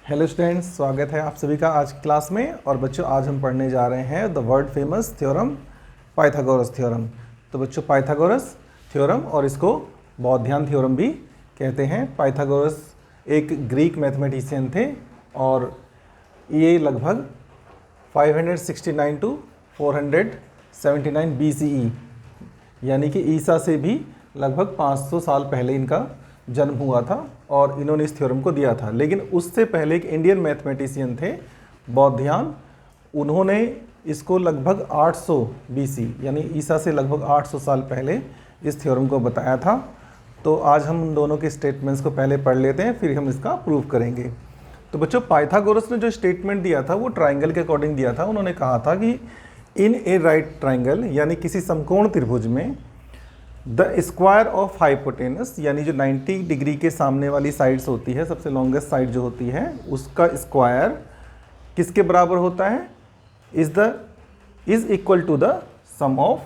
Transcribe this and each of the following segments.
Hello students, स्वागत है आप सभी का आज की क्लास में। और बच्चों, आज हम पढ़ने जा रहे हैं the world famous theorem, Pythagoras theorem. तो बच्चों, पाइथागोरस थ्योरम और इसको बौद्धियान थ्योरम भी कहते हैं। पाइथागोरस एक ग्रीक मैथमेटिशियन थे और ये लगभग 569 टू 479 BCE यानी कि ईसा से भी लगभग 500 साल पहले इनका जन्म हुआ था और इन्होंने इस थ्योरम को दिया था। लेकिन उससे पहले एक इंडियन मैथमेटिशियन थे बौद्धियान, उन्होंने इसको लगभग 800 BC यानी ईसा से लगभग 800 साल पहले इस थ्योरम को बताया था। तो आज हम उन दोनों के स्टेटमेंट्स को पहले पढ़ लेते हैं, फिर हम इसका प्रूव करेंगे। तो बच्चों, पाइथागोरस ने जो स्टेटमेंट दिया था वो ट्राइंगल के अकॉर्डिंग दिया था। उन्होंने कहा था कि इन ए राइट ट्राइंगल यानी किसी समकोण त्रिभुज में द स्क्वायर ऑफ हाइपोटेनस यानी जो 90 डिग्री के सामने वाली साइड्स होती है, सबसे लॉन्गेस्ट साइड जो होती है, उसका स्क्वायर किसके बराबर होता है? Is equal to the sum of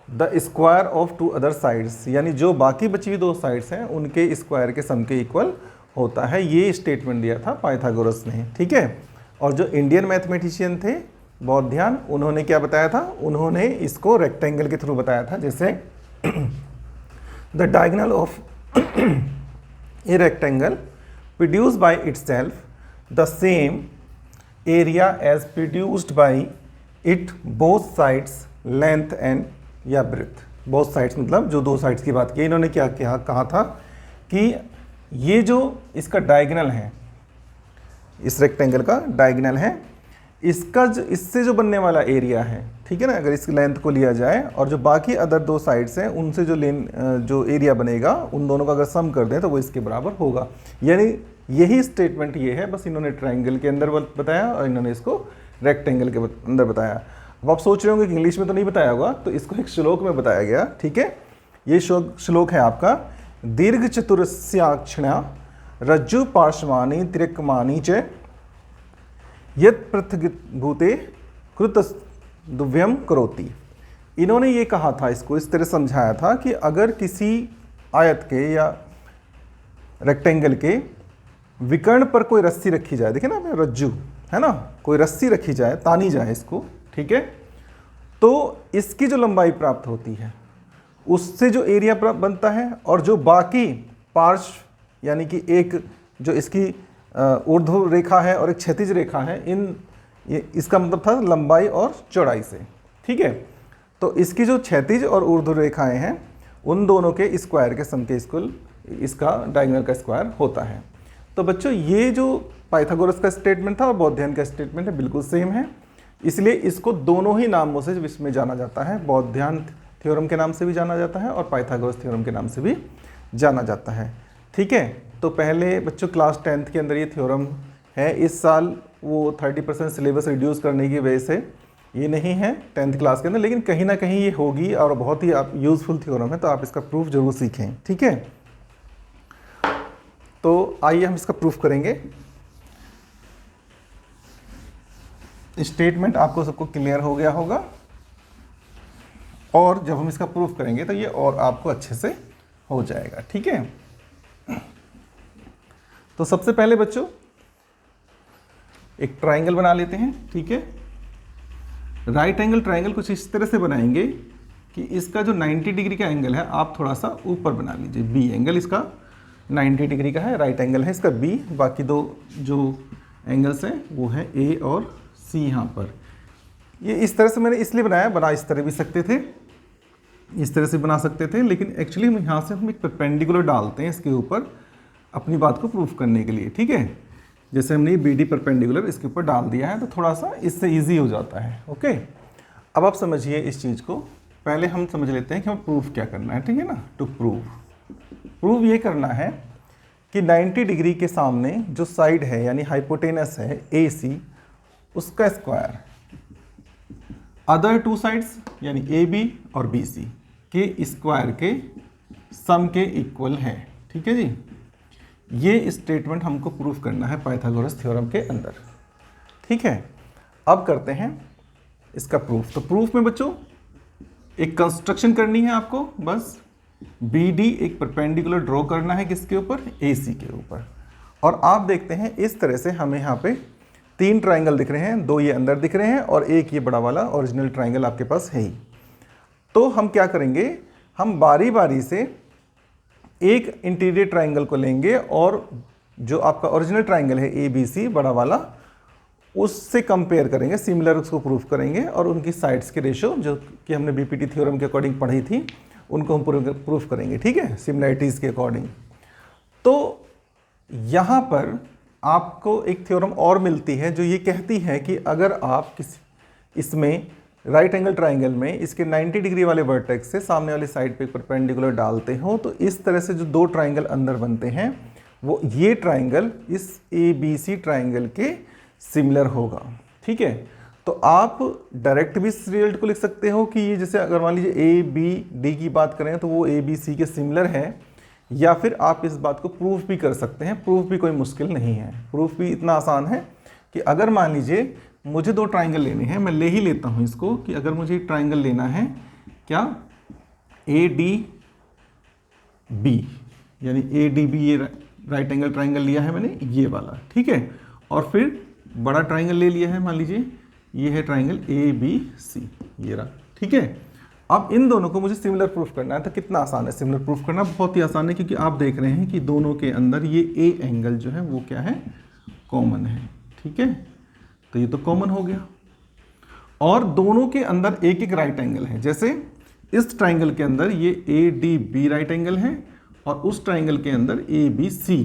the square of two other sides, यानी जो बाकी बची हुई दो साइड्स हैं उनके स्क्वायर के सम के इक्वल होता है। ये स्टेटमेंट दिया था पाइथागोरस ने, ठीक है। और जो इंडियन मैथमेटिशियन थे बौद्धियान, उन्होंने क्या बताया था? उन्होंने इसको रेक्टेंगल के थ्रू बताया था। जैसे the diagonal of a rectangle produce by itself the same area as produced by it both sides length and या breadth। both sides मतलब जो दो साइड्स की बात की, इन्होंने क्या कहा था कि ये जो इसका डायगोनल है, इस रेक्टेंगल का डायगोनल है, इसका जो इससे जो बनने वाला एरिया है, ठीक है ना, अगर इस लेंथ को लिया जाए और जो बाकी अदर दो साइड्स हैं उनसे जो एरिया बनेगा, उन दोनों का अगर सम कर दें तो वो इसके बराबर होगा। यानी यही स्टेटमेंट ये है, बस इन्होंने ट्रायंगल के अंदर बताया और इन्होंने इसको रेक्टेंगल के अंदर बताया। अब आप सोच रहे होंगे कि इंग्लिश में तो नहीं बताया होगा, तो इसको एक श्लोक में बताया गया, ठीक है। ये श्लोक है आपका, दीर्घ चतुरस्याक्षिण्या रज्जु पार्श्वानि त्रिकमानि च यत् पृथग्भूते कृतद्वयम् करोति। इन्होंने ये कहा था, इसको इस तरह समझाया था कि अगर किसी आयत के या रेक्टेंगल के विकर्ण पर कोई रस्सी रखी जाए, देखिए ना रज्जु है ना, कोई रस्सी रखी जाए, तानी जाए इसको, ठीक है, तो इसकी जो लंबाई प्राप्त होती है उससे जो एरिया बनता है, और जो बाकी पार्श्व यानी कि एक जो इसकी ऊर्ध्व रेखा है और एक क्षैतिज रेखा है, इसका मतलब था लंबाई और चौड़ाई से, ठीक है। तो इसकी जो क्षैतिज और ऊर्ध्व रेखाएं हैं उन दोनों के स्क्वायर के सम के इक्वल इसका डायगोनल का स्क्वायर होता है। तो बच्चों, ये जो पाइथागोरस का स्टेटमेंट था और बौद्धियान का स्टेटमेंट है, बिल्कुल सेम है, इसलिए इसको दोनों ही नामों से इसमें जाना जाता है। बौद्धियान थ्योरम के नाम से भी जाना जाता है और पाइथागोरस थ्योरम के नाम से भी जाना जाता है, ठीक है। तो पहले बच्चों क्लास 10th के अंदर ये थ्योरम है। इस साल वो 30% सिलेबस रिड्यूस करने की वजह से ये नहीं है 10th क्लास के अंदर, लेकिन कहीं ना कहीं ये होगी और बहुत ही आप यूज़फुल थ्योरम है, तो आप इसका प्रूफ जरूर सीखें, ठीक है। तो आइए हम इसका प्रूफ करेंगे। स्टेटमेंट आपको सबको क्लियर हो गया होगा और जब हम इसका प्रूफ करेंगे तो ये और आपको अच्छे से हो जाएगा, ठीक है। तो सबसे पहले बच्चों एक ट्राइंगल बना लेते हैं, ठीक है। राइट एंगल ट्राइंगल कुछ इस तरह से बनाएंगे कि इसका जो 90 डिग्री का एंगल है आप थोड़ा सा ऊपर बना लीजिए। बी एंगल इसका 90 डिग्री का है, राइट एंगल है इसका बी, बाकी दो जो एंगल्स हैं वो है ए और सी। यहाँ पर ये इस तरह से मैंने इसलिए बनाया, बना इस तरह भी सकते थे, इस तरह से बना सकते थे, लेकिन एक्चुअली यहाँ से हम एक परपेंडिकुलर डालते हैं इसके ऊपर अपनी बात को प्रूफ करने के लिए, ठीक है। जैसे हमने बी डी परपेंडिकुलर इसके ऊपर डाल दिया है तो थोड़ा सा इससे इजी हो जाता है, ओके। अब आप समझिए इस चीज़ को, पहले हम समझ लेते हैं कि हमें प्रूफ क्या करना है, ठीक है ना। टू प्रूव ये करना है कि 90 डिग्री के सामने जो साइड है यानी हाइपोटेनस है ए सी, उसका स्क्वायर अदर टू साइड्स यानी ए बी और बी सी के स्क्वायर के सम के इक्वल है, ठीक है जी। ये स्टेटमेंट हमको प्रूफ करना है पाइथागोरस थ्योरम के अंदर, ठीक है। अब करते हैं इसका प्रूफ। तो प्रूफ में बच्चों एक कंस्ट्रक्शन करनी है आपको, बस बी डी एक परपेंडिकुलर ड्रॉ करना है किसके ऊपर? ए सी के ऊपर। और आप देखते हैं इस तरह से हमें यहाँ पे 3 ट्राइंगल दिख रहे हैं, 2 ये अंदर दिख रहे हैं और एक ये बड़ा वाला ओरिजिनल ट्राइंगल आपके पास है ही। तो हम क्या करेंगे, हम बारी बारी से एक इंटीरियर ट्राइंगल को लेंगे और जो आपका ओरिजिनल ट्राइंगल है ABC बड़ा वाला, उससे कंपेयर करेंगे, सिमिलर उसको प्रूफ करेंगे और उनकी साइड्स के रेशो जो कि हमने बीपीटी थ्योरम के अकॉर्डिंग पढ़ी थी उनको हम प्रूफ करेंगे, ठीक है, सिमिलरिटीज़ के अकॉर्डिंग। तो यहाँ पर आपको एक थ्योरम और मिलती है जो ये कहती है कि अगर आप इसमें राइट एंगल ट्राइंगल में इसके 90 डिग्री वाले वर्टेक्स से सामने वाली साइड पे परपेंडिकुलर डालते हो तो इस तरह से जो 2 ट्राइंगल अंदर बनते हैं वो ये ट्राइंगल इस ABC ट्राइंगल के सिमिलर होगा, ठीक है। तो आप डायरेक्ट भी इस रिजल्ट को लिख सकते हो कि ये जैसे अगर मान लीजिए ABD की बात करें तो वो ABC के सिमिलर है, या फिर आप इस बात को प्रूफ भी कर सकते हैं। प्रूफ भी कोई मुश्किल नहीं है, प्रूफ भी इतना आसान है कि अगर मान लीजिए मुझे 2 ट्राइंगल लेने हैं, मैं ले ही लेता हूँ इसको कि अगर मुझे ट्राइंगल लेना है क्या ADB, यानी ADB ये राइट एंगल ट्राइंगल लिया है मैंने ये वाला, ठीक है, और फिर बड़ा ट्राइंगल ले लिया है, मान लीजिए ये है ट्राइंगल ABC ये रहा, ठीक है। अब इन दोनों को मुझे सिमिलर प्रूफ करना है। तो कितना आसान है सिमिलर प्रूफ करना, बहुत ही आसान है, क्योंकि आप देख रहे हैं कि दोनों के अंदर ये A एंगल जो है वो क्या है, कॉमन है, ठीक है। तो ये तो कॉमन हो गया और दोनों के अंदर एक एक राइट एंगल है। जैसे इस ट्राइंगल के अंदर ये ADB राइट एंगल है और उस ट्राइंगल के अंदर ABC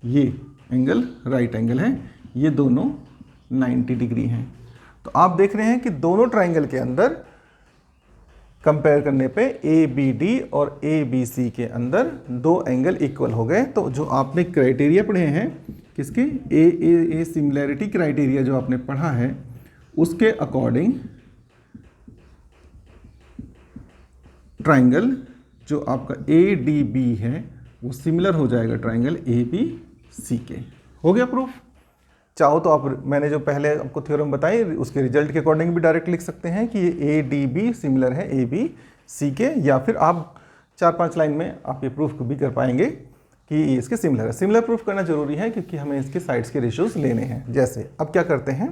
ये एंगल राइट एंगल है, ये दोनों 90 डिग्री हैं। तो आप देख रहे हैं कि दोनों ट्राइंगल के अंदर कंपेयर करने पे ABD और ABC के अंदर 2 एंगल इक्वल हो गए। तो जो आपने क्राइटेरिया पढ़े हैं किसके, ए सिमिलैरिटी क्राइटेरिया जो आपने पढ़ा है उसके अकॉर्डिंग ट्राइंगल जो आपका ADB है वो सिमिलर हो जाएगा ट्राइंगल ABC के। हो गया प्रूफ। चाहो तो आप मैंने जो पहले आपको थ्योरम बताई उसके रिजल्ट के अकॉर्डिंग भी डायरेक्ट लिख सकते हैं कि ये ADB सिमिलर है ABC के, या फिर आप 4-5 लाइन में आप ये प्रूफ भी कर पाएंगे कि ये इसके सिमिलर है। सिमिलर प्रूफ करना जरूरी है क्योंकि हमें इसके साइड्स के रेशियोज लेने हैं। जैसे अब क्या करते हैं,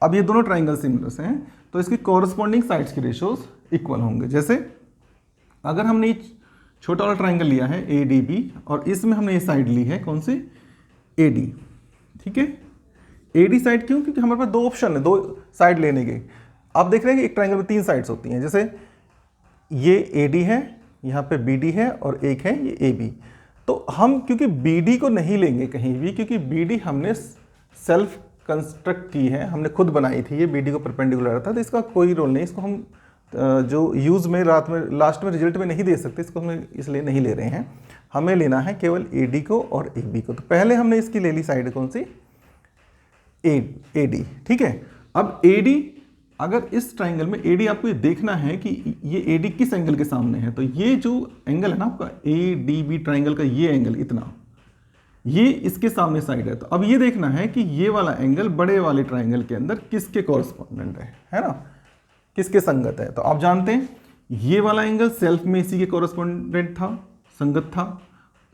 अब ये दोनों ट्राइंगल सिमिलर्स हैं तो इसकी कॉरस्पॉन्डिंग साइड्स के रेशियोज इक्वल होंगे। जैसे अगर हमने ये छोटा वाला ट्राइंगल लिया है ADB और इसमें हमने ये साइड ली है कौन सी, AD, ठीक है। AD साइड क्यों, क्योंकि हमारे पास 2 ऑप्शन है 2 साइड लेने के। आप देख रहे हैं कि एक ट्राइंगल में 3 साइड्स होती हैं। जैसे ये AD है, यहाँ पे BD है और एक है ये AB। तो हम क्योंकि BD को नहीं लेंगे कहीं भी, क्योंकि BD हमने सेल्फ कंस्ट्रक्ट की है, हमने खुद बनाई थी, ये BD को परपेंडिकुलर था, तो इसका कोई रोल नहीं। इसको हम जो यूज़ में लास्ट में रिजल्ट में नहीं दे सकते, इसको हम इसलिए नहीं ले रहे हैं। हमें लेना है केवल AD को और AB को। तो पहले हमने इसकी ले ली साइड कौन सी, AD, ठीक है। अब AD, अगर इस ट्राइंगल में AD आपको ये देखना है कि ये AD किस एंगल के सामने है, तो ये जो एंगल है ना आपका ADB ट्राइंगल का, ये एंगल इतना, ये इसके सामने साइड है। तो अब ये देखना है कि ये वाला एंगल बड़े वाले ट्राइंगल के अंदर किसके कॉरस्पॉन्डेंट है ना, किसके संगत है। तो आप जानते हैं ये वाला एंगल सेल्फ में इसी के कॉरस्पॉन्डेंट था, संगत था।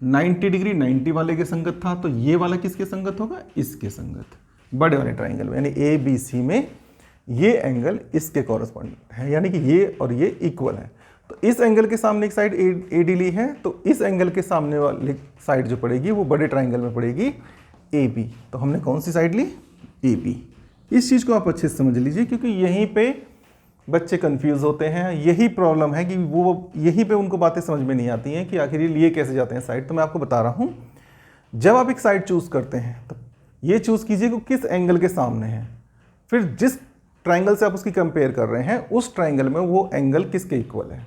90 डिग्री 90 वाले के संगत था, तो ये वाला किसके संगत होगा, इसके संगत, बड़े वाले ट्राइंगल में, यानी ABC में ये एंगल इसके कॉरस्पॉन्डेंट है, यानी कि ये और ये इक्वल है। तो इस एंगल के सामने एक साइड AD ली है, तो इस एंगल के सामने वाली साइड जो पड़ेगी वो बड़े ट्राइंगल में पड़ेगी AB। तो हमने कौन सी साइड ली, AB। इस चीज़ को आप अच्छे से समझ लीजिए, क्योंकि यहीं पे बच्चे कंफ्यूज होते हैं। यही प्रॉब्लम है कि वो यहीं पे उनको बातें समझ में नहीं आती हैं कि आखिर ये लिए कैसे जाते हैं साइड। तो मैं आपको बता रहा हूँ, जब आप एक साइड चूज़ करते हैं तो ये चूज़ कीजिए कि किस एंगल के सामने है, फिर जिस ट्राइंगल से आप उसकी कंपेयर कर रहे हैं उस ट्राइंगल में वो एंगल किसके इक्वल है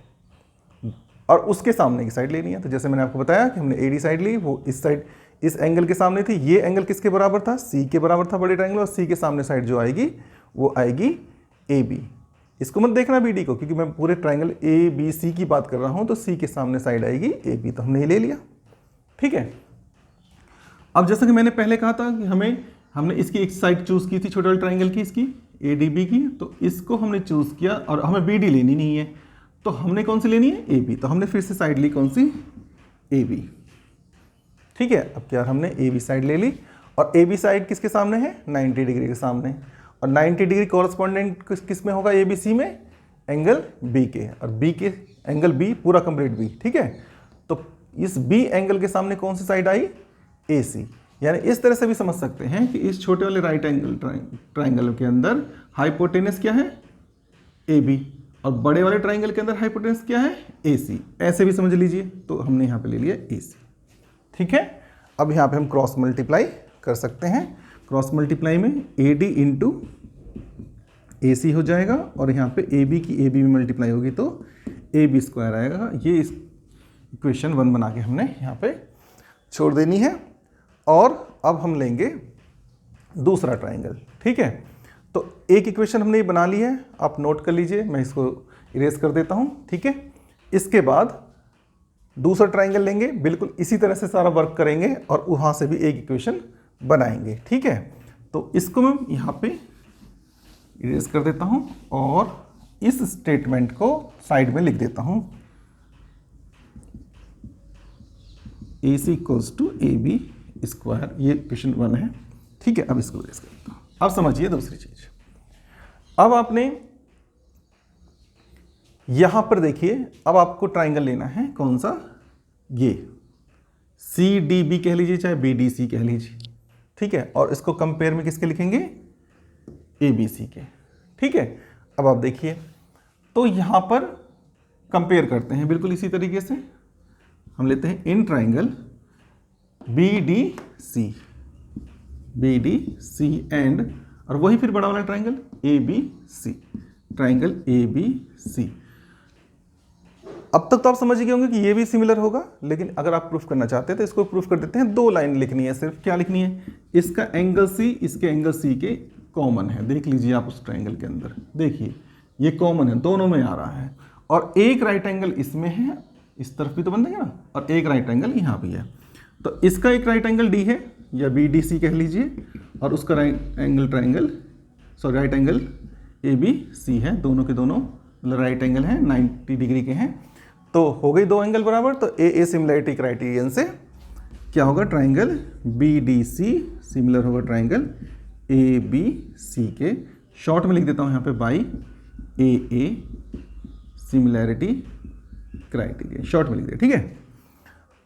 और उसके सामने की साइड लेनी है। तो जैसे मैंने आपको बताया कि हमने AD साइड ली, वो इस साइड इस एंगल के सामने थी। ये एंगल किसके बराबर था, C के बराबर था बड़े ट्राइंगल, और C के सामने साइड जो आएगी वो आएगी AB। इसको मत देखना BD को, क्योंकि मैं पूरे ट्राइंगल ABC की बात कर रहा हूँ, तो C के सामने साइड आएगी AB। तो हमने ये ले लिया, ठीक है। अब जैसा कि मैंने पहले कहा था कि हमने इसकी एक साइड चूज़ की थी छोटे वाले ट्राइंगल की, इसकी ADB की, तो इसको हमने चूज़ किया और हमें BD लेनी नहीं है, तो हमने कौन सी लेनी है, AB। तो हमने फिर से साइड ली कौन सी, AB, ठीक है। अब क्या हमने ए बी साइड ले ली, और ए बी साइड किसके सामने है, 90 डिग्री के सामने, और 90 डिग्री कॉरस्पॉन्डेंट किस में होगा, ए बी सी में, एंगल बी के, और बी के एंगल बी पूरा कंप्लीट बी, ठीक है। तो इस बी एंगल के सामने कौन सी साइड आई, ए सी। यानी इस तरह से भी समझ सकते हैं कि इस छोटे वाले राइट एंगल ट्राइंगल के अंदर हाइपोटेनस क्या है, ए बी, और बड़े वाले ट्राइंगल के अंदर हाइपोटेनस क्या है, ए सी। ऐसे भी समझ लीजिए। तो हमने यहाँ पे ले लिया ए सी, ठीक है। अब यहाँ पे हम क्रॉस मल्टीप्लाई कर सकते हैं। क्रॉस मल्टीप्लाई में ए डी इंटू ए सी हो जाएगा, और यहाँ पे ए बी की ए बी में मल्टीप्लाई होगी तो ए बी स्क्वायर आएगा। ये इक्वेशन 1 बना के हमने यहाँ पे छोड़ देनी है। और अब हम लेंगे दूसरा ट्राइंगल, ठीक है। तो एक इक्वेशन हमने ये बना ली है, आप नोट कर लीजिए, मैं इसको इरेज कर देता हूँ, ठीक है। इसके बाद दूसरा ट्राइंगल लेंगे, बिल्कुल इसी तरह से सारा वर्क करेंगे और वहाँ से भी एक इक्वेशन बनाएंगे, ठीक है। तो इसको मैं यहाँ पे इरेज कर देता हूँ और इस स्टेटमेंट को साइड में लिख देता हूँ, A C equals to A B square. ये इक्वेशन 1 है, ठीक है। अब इसको इरेज कर देता हूँ। अब समझिए दूसरी चीज। अब आपने यहां पर देखिए, अब आपको ट्राइंगल लेना है, कौन सा, ये सी डी बी कह लीजिए, चाहे बी डी सी कह लीजिए, ठीक है। और इसको कंपेयर में किसके लिखेंगे, ए बी सी के, ठीक है। अब आप देखिए, तो यहां पर कंपेयर करते हैं बिल्कुल इसी तरीके से। हम लेते हैं in triangle B D C, B D C and, और वही फिर बड़ा वाला triangle A B C, triangle A B C. अब तक तो आप समझ गए होंगे कि ये भी सिमिलर होगा, लेकिन अगर आप प्रूफ करना चाहते हैं तो इसको प्रूफ कर देते हैं। 2 लाइन लिखनी है सिर्फ। क्या लिखनी है, इसका एंगल सी इसके एंगल सी के कॉमन है। देख लीजिए आप उस ट्राइंगल के अंदर, देखिए ये कॉमन है, दोनों में आ रहा है, और एक राइट एंगल इसमें है, इस तरफ भी तो बन देगा ना, और एक राइट एंगल यहाँ भी है। तो इसका एक राइट एंगल डी है, या बी डी सी कह लीजिए, और उसका right angle A B C है। दोनों के दोनों मतलब राइट एंगल हैं, 90 डिग्री के हैं। तो हो गई 2 एंगल बराबर। तो ए सिमिलरिटी क्राइटेरियन से क्या होगा, triangle B D C similar होगा ट्राइंगल ए बी सी के। शॉर्ट में लिख देता हूँ यहाँ पे by A similarity criteria, short में लिख दिया, ठीक है।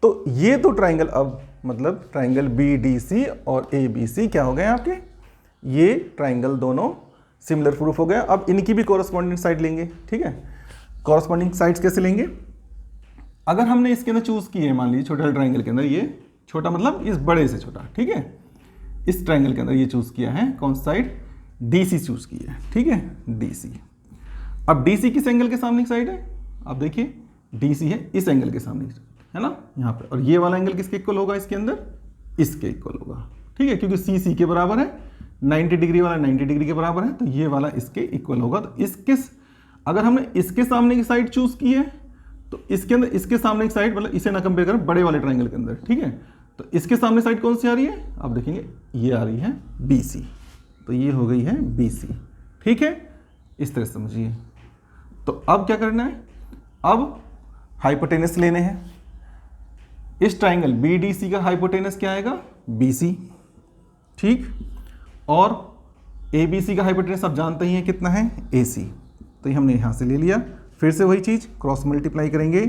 तो ये तो ट्राइंगल, अब मतलब ट्राइंगल बी डी सी और ए बी सी क्या हो गए आपके, ये ट्राइंगल दोनों सिमिलर प्रूफ हो गया। अब इनकी भी कॉरस्पॉन्डिंग साइड लेंगे, ठीक है। कॉरस्पॉन्डिंग साइड्स कैसे लेंगे, अगर हमने इसके अंदर चूज किए, मान लीजिए छोटे ट्राइंगल के अंदर, ये छोटा मतलब इस बड़े से छोटा, ठीक है। इस ट्राइंगल के अंदर ये चूज किया है, कौन सी साइड, डी सी चूज की है, ठीक है, डी सी। अब डी सी किस एंगल के सामने की साइड है, आप देखिए डी सी है इस एंगल के सामने, है ना, यहाँ पे। और ये वाला एंगल किसके इक्वल होगा इसके अंदर, इसके इक्वल होगा, ठीक है, क्योंकि सी सी के बराबर है, 90 डिग्री वाला 90 डिग्री के बराबर है, तो ये वाला इसके इक्वल होगा। तो इसके, अगर हमने इसके सामने की साइड चूज की है, तो इसके अंदर इसके सामने की साइड, मतलब इसे ना कंपेयर करें बड़े वाले ट्राइंगल के अंदर, ठीक है। तो इसके सामने साइड कौन सी आ रही है, आप देखेंगे ये आ रही है बी सी। तो ये हो गई है बी सी, ठीक है, इस तरह से समझिए। तो अब क्या करना है, अब हाइपोटेनस लेने हैं। इस ट्राइंगल बी डी सी का हाइपोटेनस क्या आएगा, बी सी, ठीक। और ए बी सी का हाइपोटेनस आप जानते ही हैं कितना है, ए सी। तो ये हमने यहाँ से ले लिया। फिर से वही चीज़ क्रॉस मल्टीप्लाई करेंगे,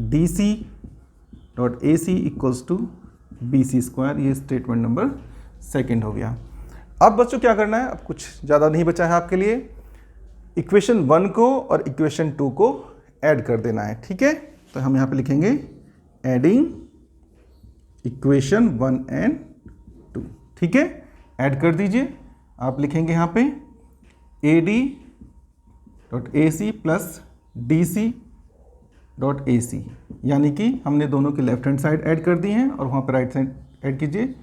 D C dot A C equals to B C square. ये स्टेटमेंट नंबर 2 हो गया। अब बच्चों क्या करना है, अब कुछ ज़्यादा नहीं बचा है आपके लिए। इक्वेशन 1 को और इक्वेशन 2 को ऐड कर देना है, ठीक है। तो हम यहाँ पे लिखेंगे एडिंग इक्वेशन 1 एंड 2, ठीक है। ऐड कर दीजिए, आप लिखेंगे यहाँ पे A D dot A C plus D C dot A C, यानी कि हमने दोनों की लेफ्ट हैंड साइड ऐड कर दी हैं, और वहाँ पर राइट साइड ऐड कीजिए,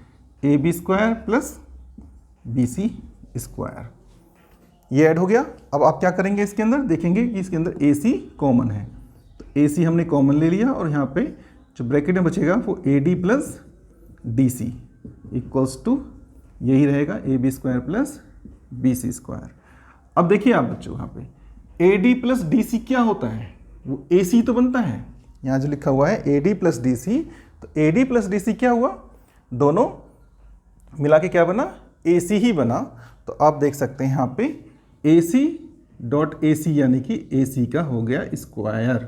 A B square plus B C square. ये ऐड हो गया। अब आप क्या करेंगे, इसके अंदर देखेंगे कि इसके अंदर ए सी कॉमन है, तो ए सी हमने कॉमन ले लिया, और यहाँ पे जो ब्रैकेट में बचेगा वो A D plus D C equals to यही रहेगा, A B square plus B C square. अब देखिए आप बच्चों, यहाँ पे A D plus D C क्या होता है, वो ए सी तो बनता है। यहाँ जो लिखा हुआ है A D plus D C, तो AD प्लस DC क्या हुआ, दोनों मिला के क्या बना, AC ही बना। तो आप देख सकते हैं यहाँ पे AC डॉट AC यानी कि AC का हो गया स्क्वायर,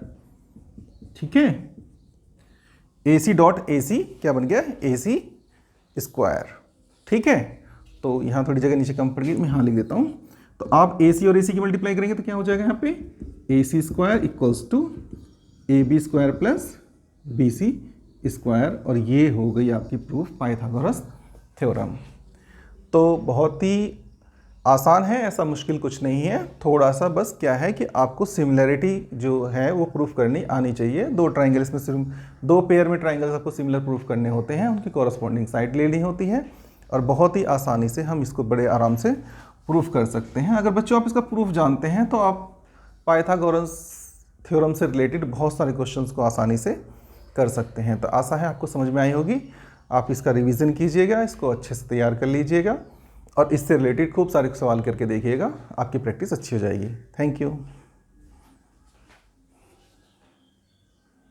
ठीक है। AC डॉट AC क्या बन गया, AC स्क्वायर, ठीक है। तो यहाँ थोड़ी जगह नीचे कम पड़ गई, मैं यहाँ लिख देता हूँ। तो आप AC और AC की मल्टीप्लाई करेंगे तो क्या हो जाएगा यहाँ पे, AC square equals to AB square plus BC square, और ये हो गई आपकी प्रूफ पाइथागोरस थ्योरम। तो बहुत ही आसान है, ऐसा मुश्किल कुछ नहीं है। थोड़ा सा बस क्या है कि आपको सिमिलरिटी जो है वो प्रूफ करनी आनी चाहिए। दो ट्राइंगल्स में सिर्फ दो पेयर में ट्राइंगल्स आपको सिमिलर प्रूफ करने होते हैं, उनकी कॉरस्पॉन्डिंग साइड लेनी होती है, और बहुत ही आसानी से हम इसको बड़े आराम से प्रूफ कर सकते हैं। अगर बच्चों आप इसका प्रूफ जानते हैं तो आप पाइथागोरस थ्योरम से रिलेटेड बहुत सारे क्वेश्चंस को आसानी से कर सकते हैं। तो आशा है आपको समझ में आई होगी। आप इसका रिवीजन कीजिएगा, इसको अच्छे से तैयार कर लीजिएगा और इससे रिलेटेड खूब सारे सवाल करके देखिएगा, आपकी प्रैक्टिस अच्छी हो जाएगी। Thank you.